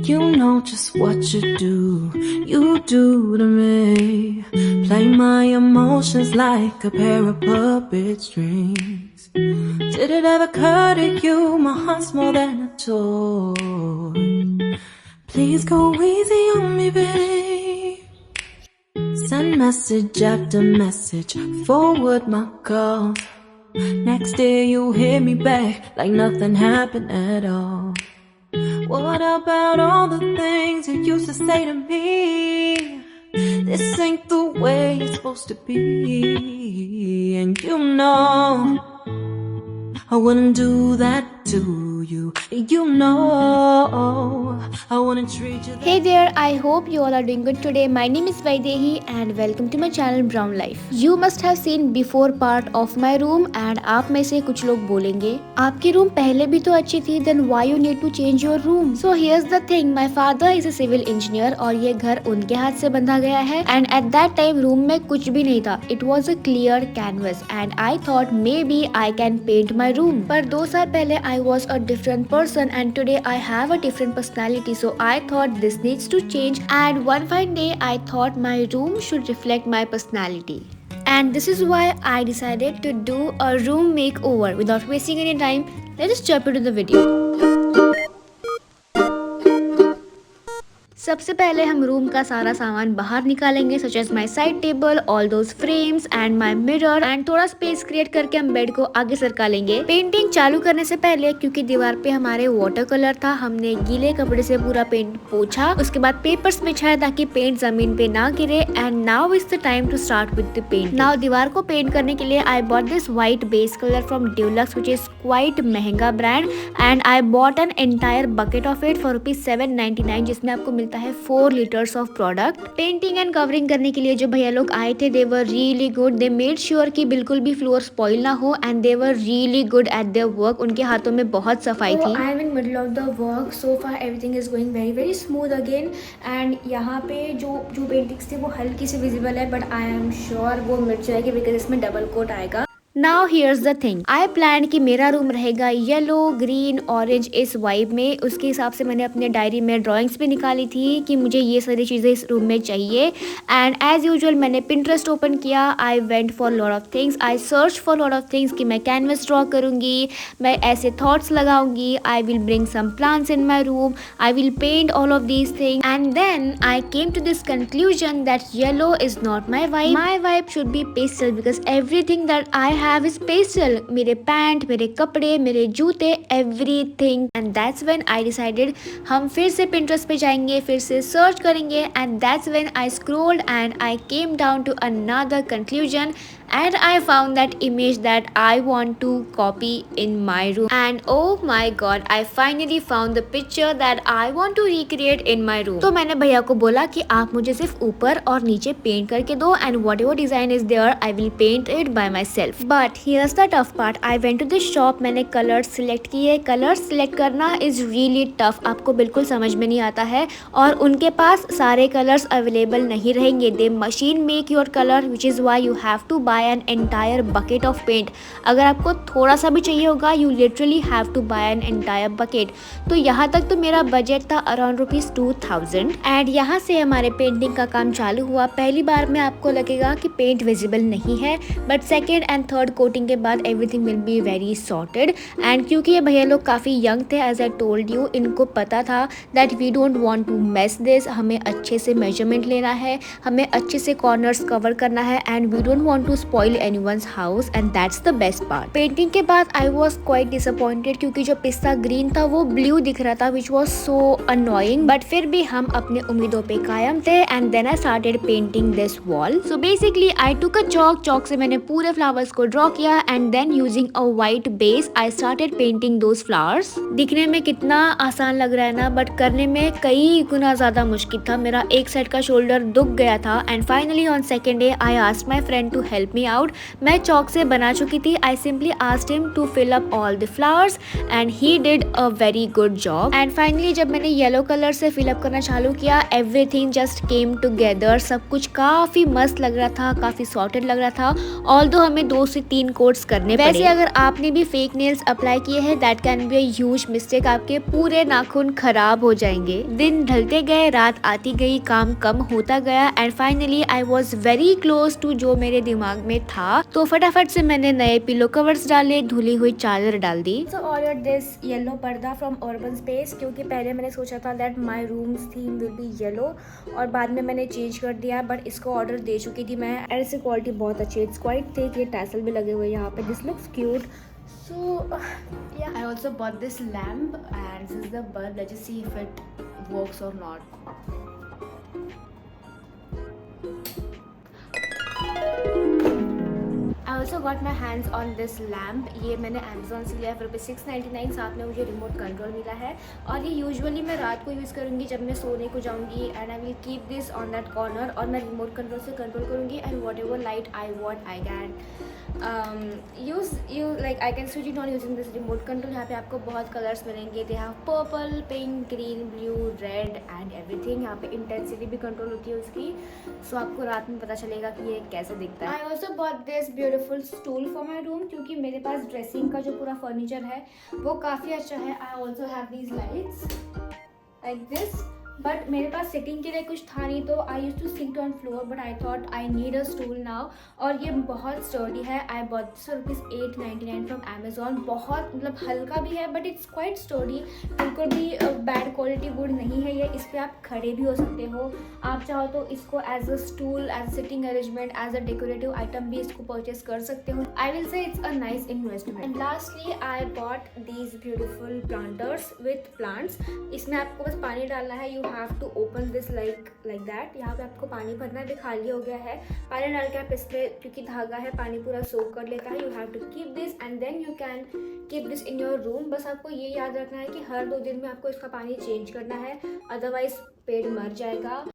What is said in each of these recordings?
You know just what you do to me. Play my emotions like a pair of puppet strings. Did it ever occur to you my heart's more than a toy? Please go easy on me, babe. Send message after message, forward my calls. Next day you hit me back like nothing happened at all. What about all the things you used to say to me? This ain't the way it's supposed to be. And you know I wouldn't do that to you. You know I wouldn't treat you that. Hey there, I hope you all are doing good today. My name is Vaidehi and welcome to my channel Brown Life. You must have seen before part of my room and आप में से कुछ लोग बोलेंगे आपकी room पहले भी तो अच्छी थी, then why you need to change your room? So here's the thing, my father is a civil engineer और ये घर उनके हाथ से बंधा गया है and at that time room में कुछ भी नहीं था. It was a clear canvas and I thought maybe I can paint my room. पर 2 साल पहले I was a different person and today I have a different personality, so I thought this needs to change, and one fine day I thought my room should reflect my personality. And this is why I decided to do a room makeover. Without wasting any time, let's jump into the video. सबसे पहले हम room का सारा सामान बाहर निकालेंगे, such as my side table, all those frames and my mirror, and थोड़ा space create करके हम बेड को आगे सरका लेंगे. पेंटिंग चालू करने से पहले क्योंकि दीवार पे हमारे वाटर कलर था, हमने गीले कपड़े से पूरा पेंट पोंछा, उसके बाद पेपर्स बिछाया ताकि पेंट जमीन पे ना गिरे. And now is the time to start with the paint. Now दीवार को पेंट करने के लिए I bought this white base colour from Dulux which is quite महंगा brand, and I bought an entire bucket of it for ₹799 जिसमें आपको मिलता है 4 litres of product. Painting and covering करने के लिए जो भैया लोग आए थे, they were really good. They made sure कि बिल्कुल भी फ्लोर स्पॉइल ना हो and they were really good at their work. उनके हाथों में बहुत सफाई थी. I am in middle of the work, so far everything is going very very smooth again. And यहाँ पे जो पेंटिंग्स थे वो हल्की से विजिबल है, बट आई एम श्योर वो मिट जाएगी बिकॉज इसमें डबल कोट आएगा. Now here's the thing, I plan कि मेरा रूम रहेगा येलो, ग्रीन, ऑरेंज इस वाइब में. उसके हिसाब से मैंने अपने डायरी में ड्राइंग्स भी निकाली थी कि मुझे ये सारी चीज़ें इस रूम में चाहिए. एंड एज यूजुअल मैंने पिंटरेस्ट ओपन किया. I went for lot of things, I search for lot of things कि मैं कैनवस ड्रॉ करूँगी, मैं ऐसे थॉट्स लगाऊंगी, I will bring some plants in my room, I will paint all of these things. And then I came to this conclusion that yellow is not my vibe. My vibe should be pastel because everything that I have is pastel. मेरे pant, मेरे कपड़े, मेरे जूते, everything. And that's when I decided हम फिर से Pinterest पे जाएंगे, फिर से सर्च करेंगे. And that's when I scrolled and I came down to another conclusion and I found that image that I want to copy in my room. And oh my god, I finally found the picture that I want to recreate in my room. तो मैंने भैया को बोला कि आप मुझे सिर्फ ऊपर और नीचे पेंट करके दो and whatever design is there I will paint it by myself. But here's the tough part. I went to this shop, मैंने कलर्स सिलेक्ट किए. कलर्स सिलेक्ट करना is really tough, आपको बिल्कुल समझ में नहीं आता है और उनके पास सारे कलर्स अवेलेबल नहीं रहेंगे. They machine make your color which is why you have to buy an entire bucket of paint. अगर आपको थोड़ा सा भी चाहिए होगा you literally have to buy an entire bucket. तो यहाँ तक तो मेरा बजट था अराउंड ₹2000 एंड यहाँ से हमारे पेंटिंग का काम चालू हुआ. पहली बार में आपको लगेगा कि पेंट विजिबल नहीं है, but second and third coating के बाद everything will be very sorted. And क्योंकि ये भैया लोग काफ़ी यंग थे, एज आई टोल्ड यू, इनको पता था that we don't want to mess this. हमें अच्छे से मेजरमेंट लेना है, हमें अच्छे से कॉर्नर्स कवर करना है and we don't want to spoil anyone's house and that's the best part. Painting के बाद I was quite disappointed क्योंकि जो पिस्ता ग्रीन था वो ब्लू दिख रहा था which was so annoying, but फिर भी हम अपने उम्मीदों पे कायम थे. and then I started painting this wall. So basically I took a chalk से मैंने पूरे flowers को ड्रॉ किया and then using a white base I started painting those flowers. दिखने में कितना आसान लग रहा है ना, बट करने में कई गुना ज्यादा मुश्किल था. मेरा एक साइड का शोल्डर दुख गया था and finally on second day I asked my friend to help me out. मैं चौक से बना चुकी थी. I simply asked him to fill up all the flowers and he did a very good job. And finally जब मैंने yellow colour से fill up करना चालू किया, एवरीथिंग जस्ट केम टुगेदर. सब कुछ काफ़ी मस्त लग रहा था, काफ़ी सॉर्टेड लग रहा था. ऑल्दो हमें 2 से 3 कोट्स करने पड़े। वैसे अगर आपने भी फेक नेल्स अप्लाई किए हैं that can be a huge mistake, आपके पूरे नाखून खराब हो जाएंगे। दिन ढलते गए, रात आती गई, काम कम होता गया and finally I was very close to जो मेरे दिमाग में था। तो फटाफट से मैंने नए पिलो कवर्स डाले, धुली हुई चादर डाल दी। सो ऑर्डर दिस येलो पर्दा फ्रॉम अर्बन स्पेस, क्योंकि पहले मैंने सोचा था that my rooms theme will be yellow और बाद में मैंने चेंज कर दिया, बट इसको ऑर्डर दे चुकी थी मैं एंड इसकी क्वालिटी बहुत अच्छी है। इट्स क्वाइट थिक, ये टैसल भी लगे हुए यहाँ पे। This looks cute. So yeah, I also bought this lamp and this is the bulb. Let's just see if it works or not. I also got my hands on this lamp. ये मैंने Amazon से लिया है for ₹699। साथ में मुझे remote control मिला है और ये यूजुअली मैं रात को यूज़ करूँगी जब मैं सोने को जाऊँगी and I will keep this on that corner और मैं रिमोट कंट्रोल से कंट्रोल करूँगी and what ever light I what I can I can switch it on using this remote control। यहाँ पे आपको बहुत कलर्स मिलेंगे। They have purple, pink, green, blue, red and everything. यहाँ पे इंटेंसिटी भी कंट्रोल होती है उसकी, सो आपको रात में पता चलेगा कि ये कैसे दिखता है। I also bought this beautiful stool for my room, क्योंकि मेरे पास ड्रेसिंग का जो पूरा फर्नीचर है वो काफ़ी अच्छा है। I also have these lights like this, but मेरे पास सिटिंग के लिए कुछ था नहीं, तो I use to sit on floor, but I thought I need a stool now. और ये बहुत स्टर्डी है। I bought this ₹899 from Amazon। बहुत मतलब हल्का भी है बट इट्स क्वाइट स्टर्डी, बिल्कुल भी बैड क्वालिटी वुड नहीं है ये। इस पर आप खड़े भी हो सकते हो, आप चाहो तो इसको as a stool, as sitting arrangement, as a decorative item भी इसको परचेज कर सकते हो। I will say it's a nice investment. And lastly I bought these beautiful planters with plants. इसमें आपको बस पानी डालना है। You have to open this like that. यहाँ पे आपको पानी भरना है, खाली हो गया है। पानी डाल के आप इस पर, क्योंकि धागा है, पानी पूरा सोक कर लेता है। You have to keep this and then you can keep this in your room. बस आपको ये याद रखना है कि हर 2 दिन में आपको इसका पानी चेंज करना है, अदरवाइज पेड़ मर जाएगा।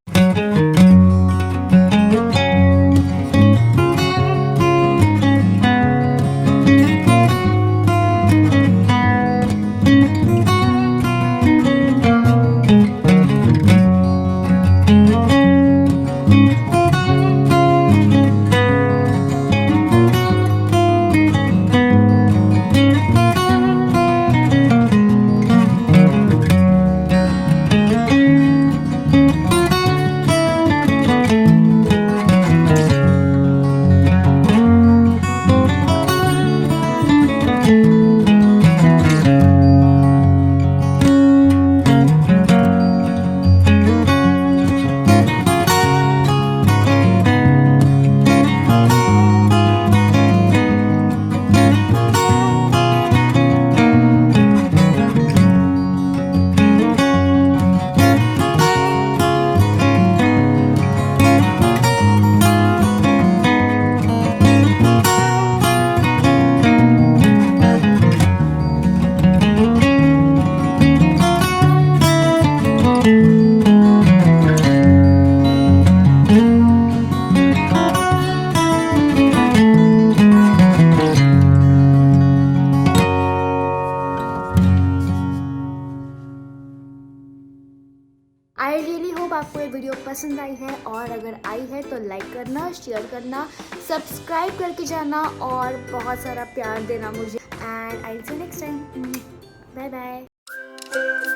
आई रियली होप आपको ये वीडियो पसंद आई है, और अगर आई है तो लाइक करना, शेयर करना, सब्सक्राइब करके जाना और बहुत सारा प्यार देना मुझे। And I will see you next time. Bye bye.